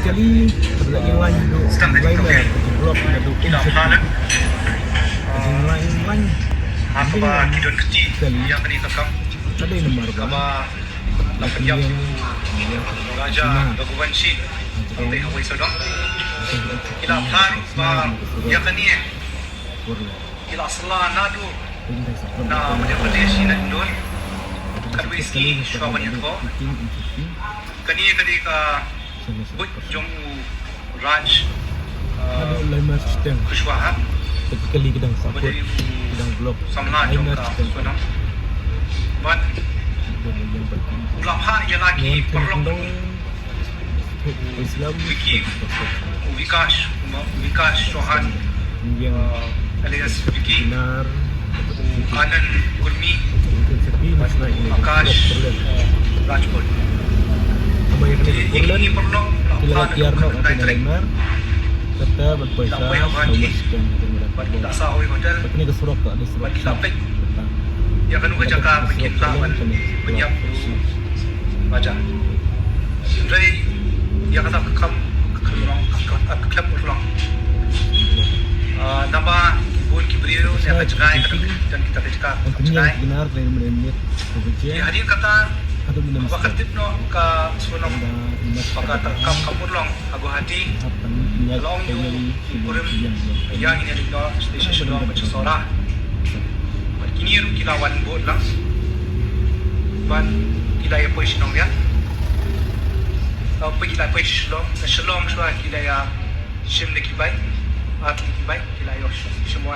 Kali lagi lain tu, lain blok tu Tidak halal. lain Apa kidon kecil yang kini tekam. ada nomor Kama lapan yang raja gagawin si sampai away sodong. Kila haru ba yang kini kila selah nadu na Madhya si na Indon. Kadwi si Shwaban Yatko. Kani ka But jong Raj lain sistem Kushwaha kali kedang support Bade kedang blok samna jong ka sunam But ulapha ya lagi perlong Islam Wiki Vikas Sohan yang alias Wiki benar Anand Kurmi sepi masalah ini Akash Rajput kebanyakan Ini perlu kila tiarno atau naik benar serta berpuasa Bagi tak sahoi hotel ini kesurok ada surok Bagi lapik Yang kanu kajaka bikin lawan Penyiap Raja Sindrai Yang kata kekam Keklep ulang Nama Bun Kibriyo Yang kajakai Dan kita kajakai untuk yang benar dari menit Di hadir kata atau minum Bakal tip no Ka sunam Baka terkam kapurlong Agu hati Long yu Ipurim Yang ini ada Station Shalom Macam Sora Kini ru kilawan buat lang Ban Kila ya pois nong ya Pergi lah pois shalom Shalom Shua kila ya Shim leki baik At leki baik Kila ya semua